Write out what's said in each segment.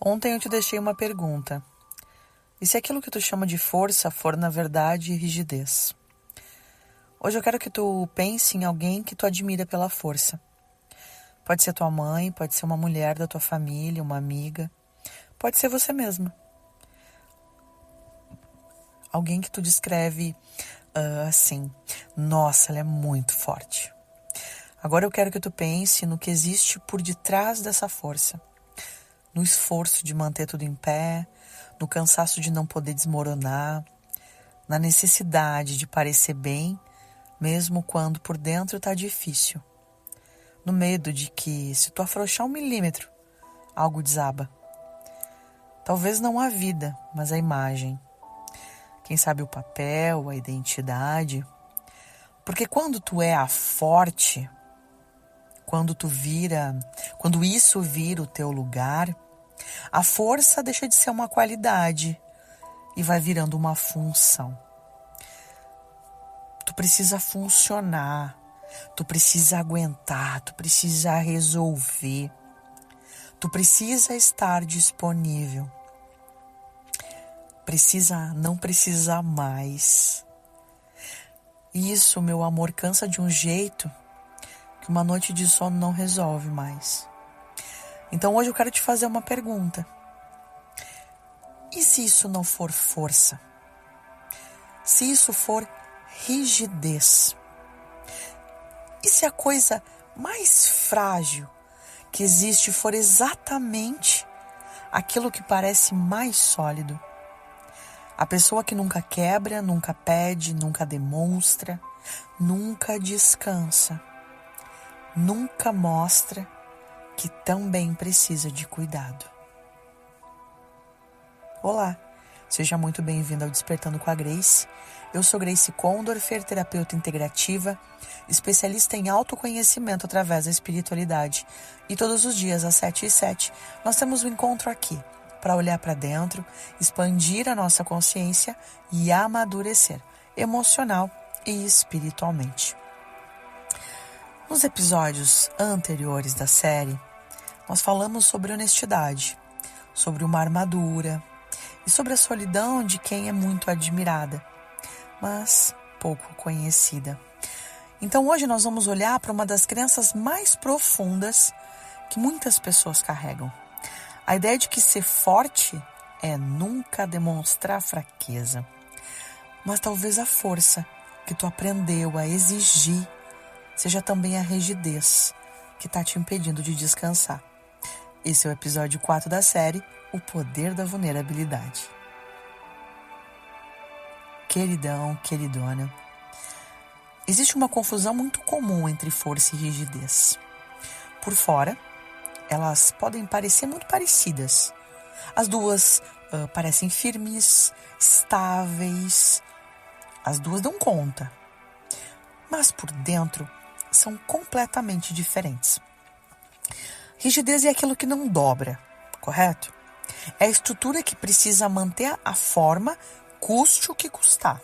Ontem eu te deixei uma pergunta. E se aquilo que tu chama de força for, na verdade, rigidez? Hoje eu quero que tu pense em alguém que tu admira pela força. Pode ser tua mãe, pode ser uma mulher da tua família, uma amiga. Pode ser você mesma. Alguém que tu descreve assim, nossa, ela é muito forte. Agora eu quero que tu pense no que existe por detrás dessa força. No esforço de manter tudo em pé, no cansaço de não poder desmoronar, na necessidade de parecer bem, mesmo quando por dentro tá difícil. No medo de que, se tu afrouxar 1 milímetro, algo desaba. Talvez não a vida, mas a imagem. Quem sabe o papel, a identidade. Porque quando tu é a forte, quando isso vira o teu lugar, a força deixa de ser uma qualidade e vai virando uma função. Tu precisa funcionar, tu precisa aguentar, tu precisa resolver, tu precisa estar disponível. Não precisa mais. Isso, meu amor, cansa de um jeito que uma noite de sono não resolve mais. Então hoje eu quero te fazer uma pergunta. E se isso não for força? Se isso for rigidez? E se a coisa mais frágil que existe for exatamente aquilo que parece mais sólido? A pessoa que nunca quebra, nunca pede, nunca demonstra, nunca descansa, nunca mostra que também precisa de cuidado. Olá, seja muito bem-vindo ao Despertando com a Grace. Eu sou Grace Condorfer, terapeuta integrativa, especialista em autoconhecimento através da espiritualidade. E todos os dias, às 7h07, nós temos um encontro aqui para olhar para dentro, expandir a nossa consciência e amadurecer emocional e espiritualmente. Nos episódios anteriores da série, nós falamos sobre honestidade, sobre uma armadura e sobre a solidão de quem é muito admirada, mas pouco conhecida. Então hoje nós vamos olhar para uma das crenças mais profundas que muitas pessoas carregam. A ideia de que ser forte é nunca demonstrar fraqueza. Mas talvez a força que tu aprendeu a exigir seja também a rigidez que está te impedindo de descansar. Esse é o episódio 4 da série, O Poder da Vulnerabilidade. Queridão, queridona, existe uma confusão muito comum entre força e rigidez. Por fora, elas podem parecer muito parecidas. As duas parecem firmes, estáveis. As duas dão conta. Mas por dentro são completamente diferentes. Rigidez é aquilo que não dobra, correto? É a estrutura que precisa manter a forma, custe o que custar.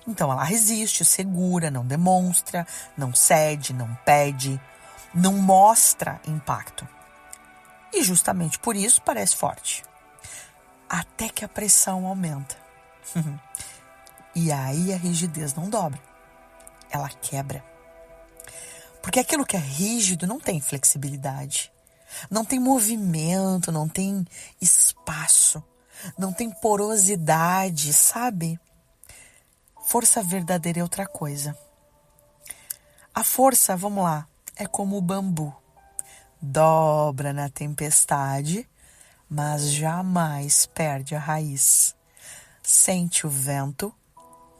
Então ela resiste, segura, não demonstra, não cede, não pede, não mostra impacto. E justamente por isso parece forte. Até que a pressão aumenta. E aí a rigidez não dobra. Ela quebra. Porque aquilo que é rígido não tem flexibilidade. Não tem movimento, não tem espaço. Não tem porosidade, sabe? Força verdadeira é outra coisa. A força, vamos lá, é como o bambu. Dobra na tempestade, mas jamais perde a raiz. Sente o vento,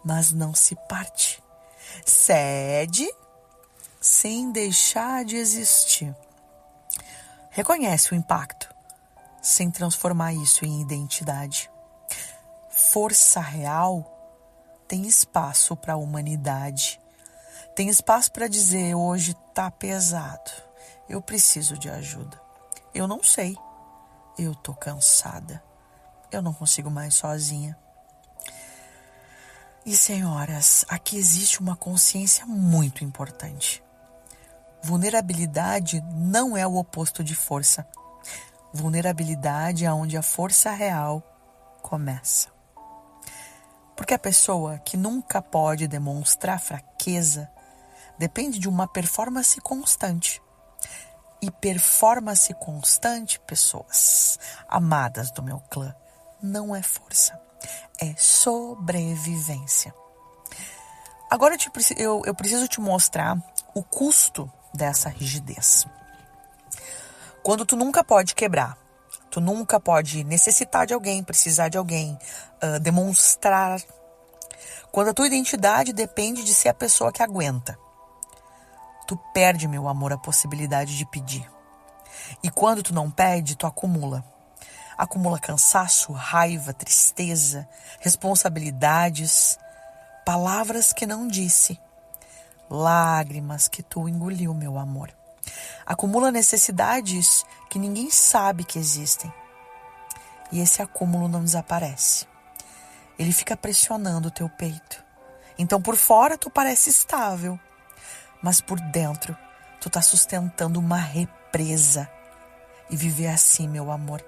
mas não se parte. Cede sem deixar de existir. Reconhece o impacto, sem transformar isso em identidade. Força real tem espaço para a humanidade. Tem espaço para dizer, hoje tá pesado. Eu preciso de ajuda. Eu não sei. Eu tô cansada. Eu não consigo mais sozinha. E senhoras, aqui existe uma consciência muito importante. Vulnerabilidade não é o oposto de força. Vulnerabilidade é onde a força real começa. Porque a pessoa que nunca pode demonstrar fraqueza depende de uma performance constante. E performance constante, pessoas amadas do meu clã, não é força, é sobrevivência. Agora eu preciso te mostrar o custo dessa rigidez. Quando tu nunca pode quebrar, tu nunca pode necessitar de alguém, precisar de alguém, demonstrar. Quando a tua identidade depende de ser a pessoa que aguenta, tu perde, meu amor, a possibilidade de pedir. E quando tu não pede, tu acumula. Acumula cansaço, raiva, tristeza, responsabilidades, palavras que não disse, lágrimas que tu engoliu, meu amor. Acumula necessidades que ninguém sabe que existem. E esse acúmulo não desaparece. Ele fica pressionando o teu peito. Então por fora tu parece estável, mas por dentro tu tá sustentando uma represa. E viver assim, meu amor,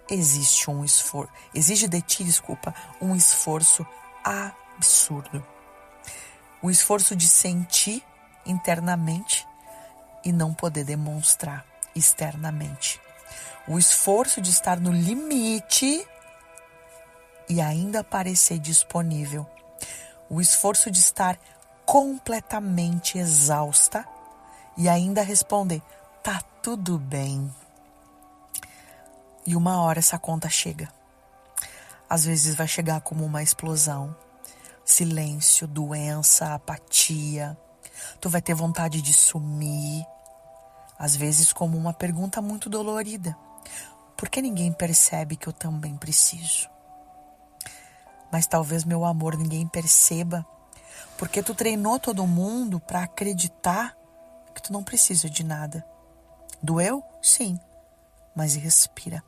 exige de ti, um esforço absurdo. O esforço de sentir internamente e não poder demonstrar externamente. O esforço de estar no limite e ainda parecer disponível. O esforço de estar completamente exausta e ainda responder, tá tudo bem. E uma hora essa conta chega. Às vezes vai chegar como uma explosão. Silêncio, doença, apatia. Tu vai ter vontade de sumir. Às vezes como uma pergunta muito dolorida. Por que ninguém percebe que eu também preciso? Mas talvez, meu amor, ninguém perceba. Porque tu treinou todo mundo para acreditar que tu não precisa de nada. Doeu? Sim. Mas respira.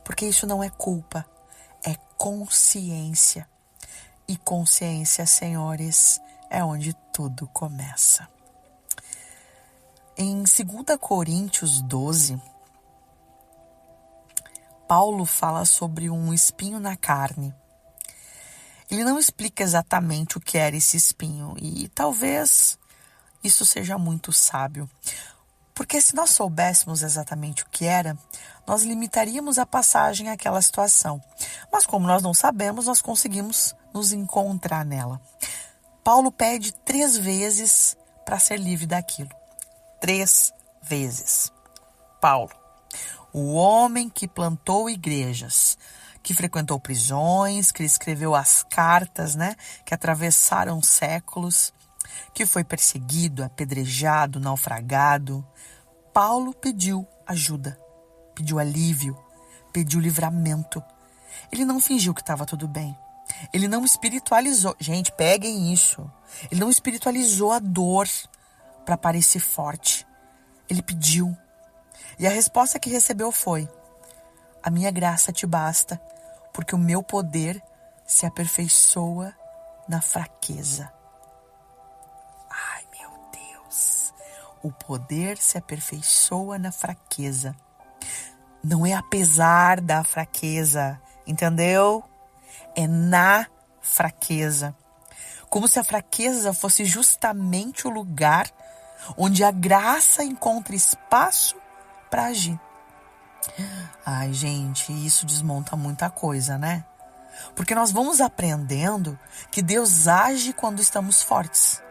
Porque isso não é culpa, é consciência. E consciência, senhores, é onde tudo começa. Em 2 Coríntios 12, Paulo fala sobre um espinho na carne. Ele não explica exatamente o que era esse espinho e talvez isso seja muito sábio. Porque se nós soubéssemos exatamente o que era, nós limitaríamos a passagem àquela situação. Mas como nós não sabemos, nós conseguimos nos encontrar nela. Paulo pede 3 vezes para ser livre daquilo. 3 vezes. Paulo, o homem que plantou igrejas, que frequentou prisões, que escreveu as cartas, que atravessaram séculos, que foi perseguido, apedrejado, naufragado. Paulo pediu ajuda, pediu alívio, pediu livramento. Ele não fingiu que estava tudo bem. Ele não espiritualizou. Gente, peguem isso. Ele não espiritualizou a dor para parecer forte. Ele pediu. E a resposta que recebeu foi: a minha graça te basta, porque o meu poder se aperfeiçoa na fraqueza. Ai, meu Deus. O poder se aperfeiçoa na fraqueza. Não é apesar da fraqueza, entendeu? É na fraqueza. Como se a fraqueza fosse justamente o lugar onde a graça encontra espaço para agir. Ai, gente, isso desmonta muita coisa, né? Porque nós vamos aprendendo que Deus age quando estamos fortes,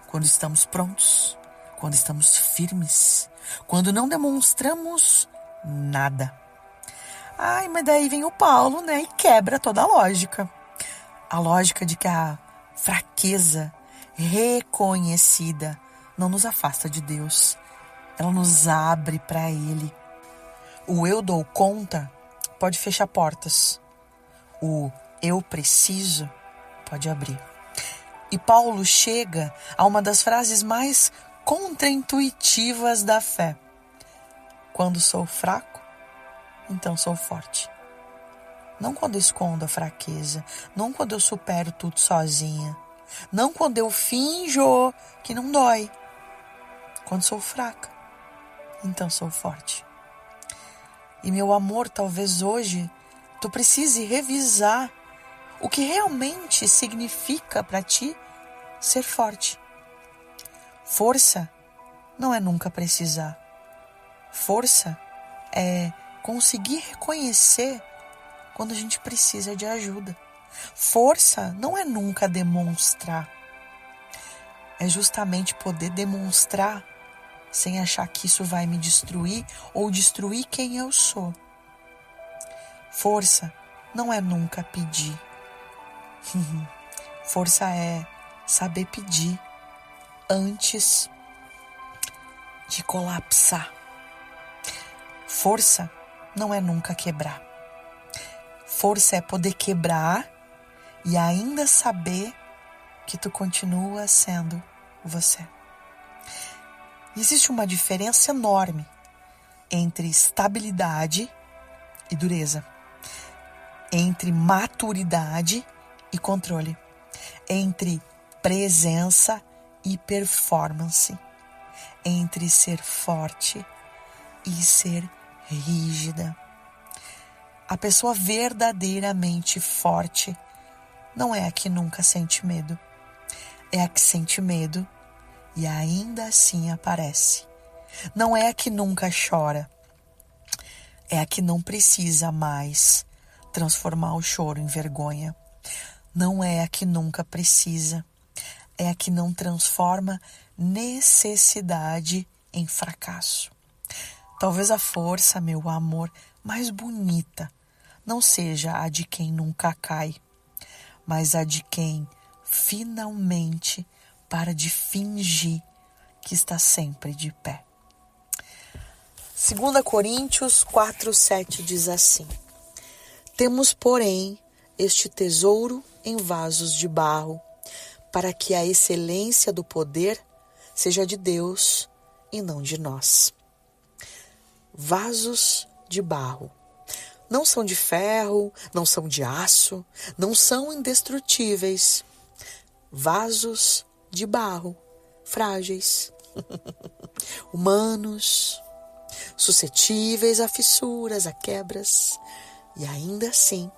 quando estamos prontos, quando estamos firmes, quando não demonstramos nada. Ai, mas daí vem o Paulo, e quebra toda a lógica. A lógica de que a fraqueza reconhecida não nos afasta de Deus. Ela nos abre para Ele. O eu dou conta pode fechar portas. O eu preciso pode abrir. E Paulo chega a uma das frases mais contraintuitivas da fé. Quando sou fraco, então sou forte. Não quando eu escondo a fraqueza, não quando eu supero tudo sozinha, não quando eu finjo que não dói. Quando sou fraca, então sou forte. E meu amor, talvez hoje tu precise revisar o que realmente significa para ti ser forte. Força não é nunca precisar. Força é conseguir reconhecer quando a gente precisa de ajuda. Força não é nunca demonstrar. É justamente poder demonstrar sem achar que isso vai me destruir ou destruir quem eu sou. Força não é nunca pedir. Força é saber pedir antes de colapsar. Força não é nunca quebrar. Força é poder quebrar e ainda saber que tu continua sendo você. Existe uma diferença enorme entre estabilidade e dureza, entre maturidade e controle, entre presença e performance, entre ser forte e ser rígida. A pessoa verdadeiramente forte não é a que nunca sente medo, é a que sente medo e ainda assim aparece. Não é a que nunca chora, é a que não precisa mais transformar o choro em vergonha. Não é a que nunca precisa, é a que não transforma necessidade em fracasso. Talvez a força, meu amor, mais bonita não seja a de quem nunca cai, mas a de quem finalmente para de fingir que está sempre de pé. 2 Coríntios 4:7 diz assim: Temos, porém, este tesouro em vasos de barro, para que a excelência do poder seja de Deus e não de nós. Vasos de barro. Não são de ferro, não são de aço, não são indestrutíveis. Vasos de barro, frágeis, humanos, suscetíveis a fissuras, a quebras, e ainda assim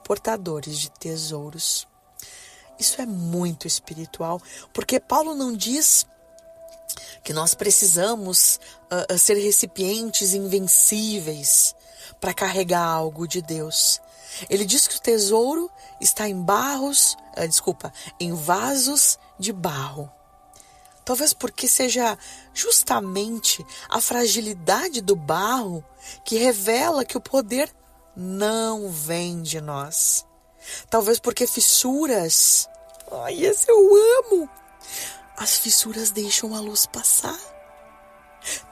portadores de tesouros. Isso é muito espiritual, porque Paulo não diz que nós precisamos ser recipientes invencíveis para carregar algo de Deus. Ele diz que o tesouro está em em vasos de barro. Talvez porque seja justamente a fragilidade do barro que revela que o poder não vem de nós. Talvez porque fissuras, esse eu amo, as fissuras deixam a luz passar.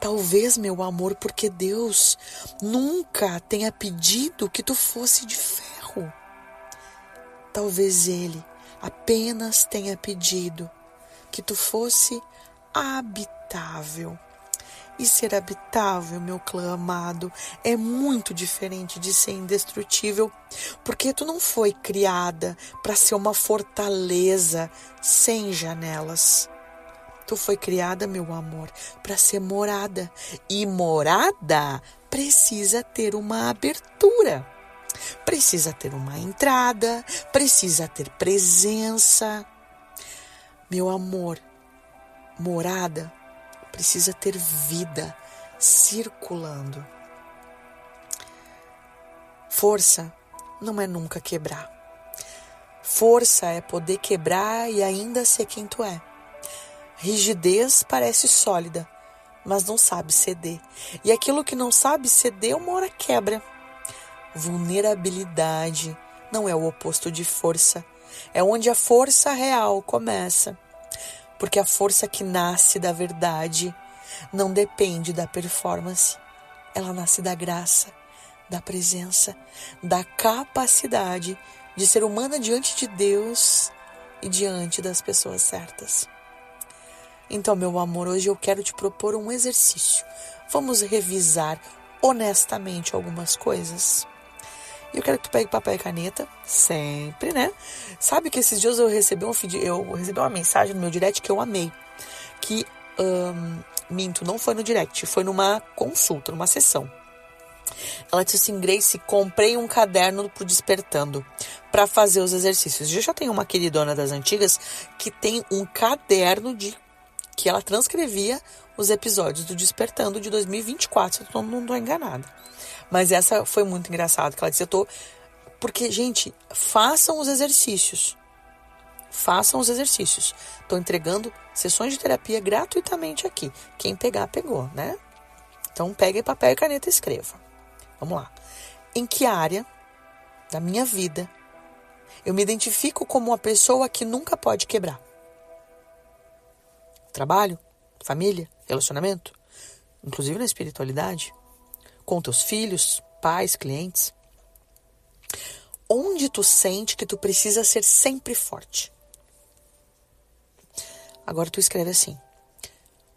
Talvez, meu amor, porque Deus nunca tenha pedido que tu fosse de ferro. Talvez Ele apenas tenha pedido que tu fosse habitável. E ser habitável, meu clã amado, é muito diferente de ser indestrutível, porque tu não foi criada para ser uma fortaleza sem janelas. Tu foi criada, meu amor, para ser morada. E morada precisa ter uma abertura. Precisa ter uma entrada, precisa ter presença. Meu amor, morada precisa ter vida circulando. Força não é nunca quebrar. Força é poder quebrar e ainda ser quem tu é. Rigidez parece sólida, mas não sabe ceder. E aquilo que não sabe ceder, uma hora quebra. Vulnerabilidade não é o oposto de força. É onde a força real começa. Porque a força que nasce da verdade não depende da performance. Ela nasce da graça, da presença, da capacidade de ser humana diante de Deus e diante das pessoas certas. Então, meu amor, hoje eu quero te propor um exercício. Vamos revisar honestamente algumas coisas. Eu quero que tu pegue papel e caneta, sempre, né? Sabe que esses dias eu recebi uma mensagem no meu direct que eu amei. Que, não foi no direct, foi numa consulta, numa sessão. Ela disse assim: Grace, comprei um caderno pro Despertando para fazer os exercícios. Eu já tenho uma queridona das antigas que tem um caderno que ela transcrevia os episódios do Despertando de 2024, se eu não estou enganada. Mas essa foi muito engraçada, que ela disse: porque, gente, façam os exercícios. Façam os exercícios. Estou entregando sessões de terapia gratuitamente aqui. Quem pegar, pegou, né? Então, pegue papel e caneta e escreva. Vamos lá. Em que área da minha vida eu me identifico como uma pessoa que nunca pode quebrar? Trabalho, família, relacionamento, inclusive na espiritualidade, com teus filhos, pais, clientes. Onde tu sente que tu precisa ser sempre forte? Agora tu escreve assim: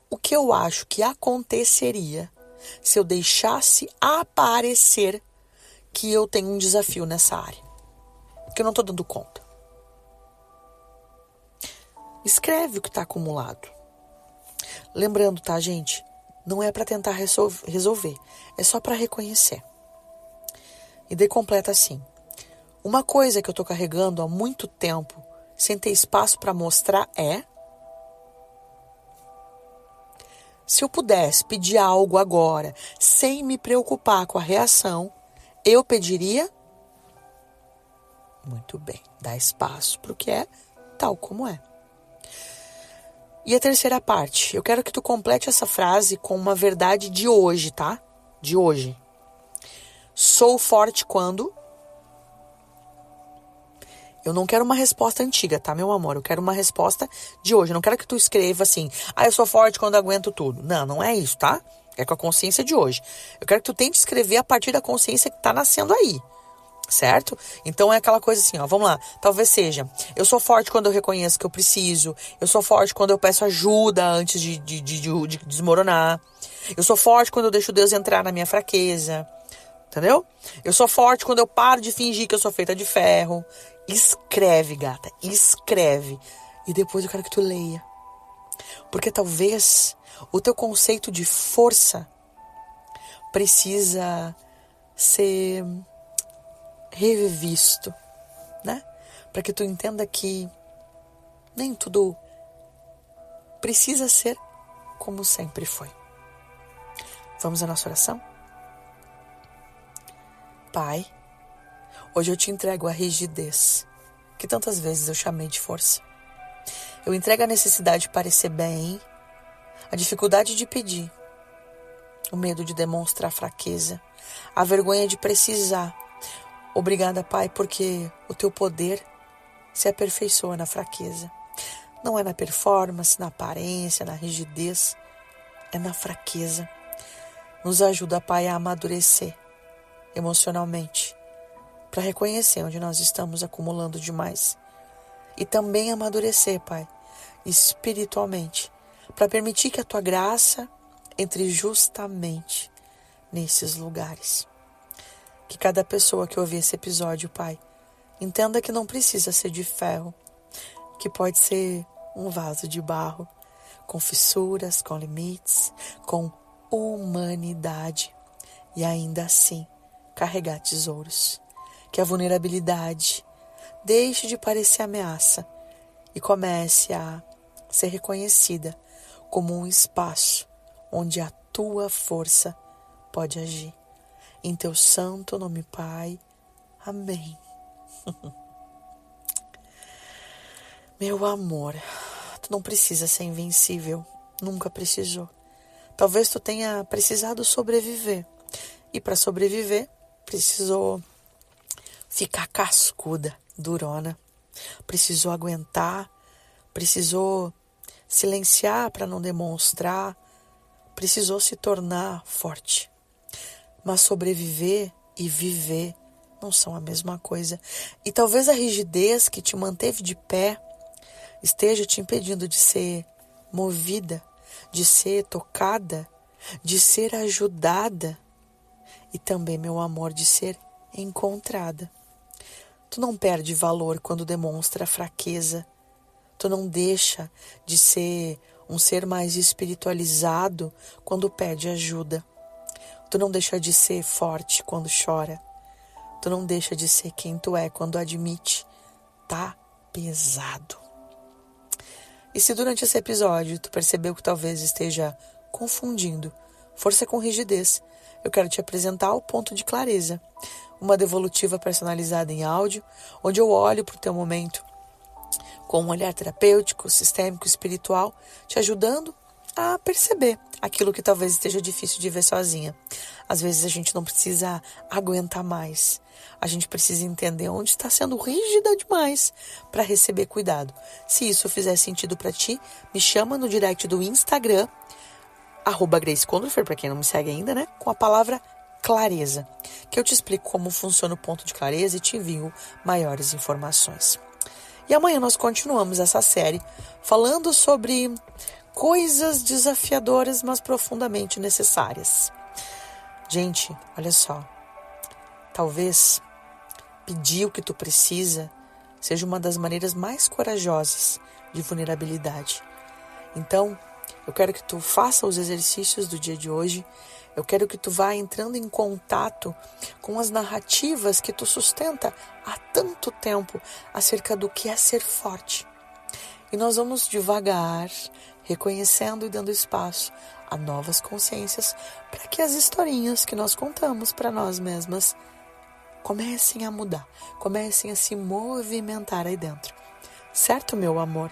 o que eu acho que aconteceria se eu deixasse aparecer que eu tenho um desafio nessa área, que eu não tô dando conta? Escreve o que tá acumulado. Lembrando, tá, gente? Não é para tentar resolver, é só para reconhecer. E daí completa assim: uma coisa que eu tô carregando há muito tempo, sem ter espaço para mostrar é... Se eu pudesse pedir algo agora, sem me preocupar com a reação, eu pediria... Muito bem, dá espaço para o que é tal como é. E a terceira parte, eu quero que tu complete essa frase com uma verdade de hoje, tá? De hoje. Sou forte quando... Eu não quero uma resposta antiga, tá, meu amor? Eu quero uma resposta de hoje. Eu não quero que tu escreva assim: eu sou forte quando aguento tudo. Não, não é isso, tá? É com a consciência de hoje. Eu quero que tu tente escrever a partir da consciência que tá nascendo aí. Certo? Então é aquela coisa assim, ó, vamos lá. Talvez seja: eu sou forte quando eu reconheço que eu preciso. Eu sou forte quando eu peço ajuda antes de desmoronar. Eu sou forte quando eu deixo Deus entrar na minha fraqueza. Entendeu? Eu sou forte quando eu paro de fingir que eu sou feita de ferro. Escreve, gata. Escreve. E depois eu quero que tu leia. Porque talvez o teu conceito de força precisa ser revisto, né? Para que tu entenda que nem tudo precisa ser como sempre foi. Vamos à nossa oração? Pai, hoje eu te entrego a rigidez que tantas vezes eu chamei de força. Eu entrego a necessidade de parecer bem, a dificuldade de pedir, o medo de demonstrar fraqueza, a vergonha de precisar. Obrigada, Pai, porque o teu poder se aperfeiçoa na fraqueza. Não é na performance, na aparência, na rigidez, é na fraqueza. Nos ajuda, Pai, a amadurecer emocionalmente, para reconhecer onde nós estamos acumulando demais. E também amadurecer, Pai, espiritualmente, para permitir que a tua graça entre justamente nesses lugares. Que cada pessoa que ouvir esse episódio, Pai, entenda que não precisa ser de ferro, que pode ser um vaso de barro, com fissuras, com limites, com humanidade, e ainda assim carregar tesouros. Que a vulnerabilidade deixe de parecer ameaça e comece a ser reconhecida como um espaço onde a tua força pode agir. Em teu santo nome, Pai. Amém. Meu amor, tu não precisa ser invencível. Nunca precisou. Talvez tu tenha precisado sobreviver. E para sobreviver, precisou ficar cascuda, durona. Precisou aguentar. Precisou silenciar para não demonstrar. Precisou se tornar forte. Mas sobreviver e viver não são a mesma coisa. E talvez a rigidez que te manteve de pé esteja te impedindo de ser movida, de ser tocada, de ser ajudada e também, meu amor, de ser encontrada. Tu não perde valor quando demonstra fraqueza. Tu não deixa de ser um ser mais espiritualizado quando pede ajuda. Tu não deixa de ser forte quando chora. Tu não deixa de ser quem tu é quando admite. Tá pesado. E se durante esse episódio tu percebeu que talvez esteja confundindo força com rigidez, eu quero te apresentar o ponto de clareza, uma devolutiva personalizada em áudio, onde eu olho para o teu momento com um olhar terapêutico, sistêmico, espiritual, te ajudando a perceber aquilo que talvez esteja difícil de ver sozinha. Às vezes a gente não precisa aguentar mais. A gente precisa entender onde está sendo rígida demais para receber cuidado. Se isso fizer sentido para ti, me chama no direct do Instagram, @GraceCondorfer, para quem não me segue ainda, né? Com a palavra clareza, que eu te explico como funciona o ponto de clareza e te envio maiores informações. E amanhã nós continuamos essa série falando sobre coisas desafiadoras, mas profundamente necessárias. Gente, olha só. Talvez pedir o que tu precisa seja uma das maneiras mais corajosas de vulnerabilidade. Então, eu quero que tu faça os exercícios do dia de hoje. Eu quero que tu vá entrando em contato com as narrativas que tu sustenta há tanto tempo acerca do que é ser forte. E nós vamos devagar, reconhecendo e dando espaço a novas consciências para que as historinhas que nós contamos para nós mesmas comecem a mudar, comecem a se movimentar aí dentro. Certo, meu amor?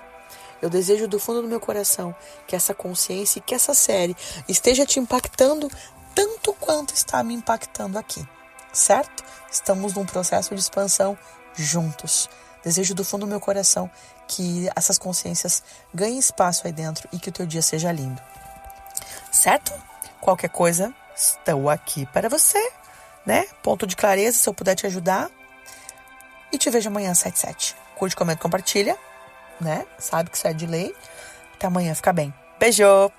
Eu desejo do fundo do meu coração que essa consciência e que essa série esteja te impactando tanto quanto está me impactando aqui. Certo? Estamos num processo de expansão juntos. Desejo do fundo do meu coração que essas consciências ganhem espaço aí dentro e que o teu dia seja lindo. Certo? Qualquer coisa, estou aqui para você, né? Ponto de clareza, se eu puder te ajudar. E te vejo amanhã às 7h07. Curte, comenta, compartilha, né? Sabe que isso é de lei. Até amanhã, fica bem. Beijo!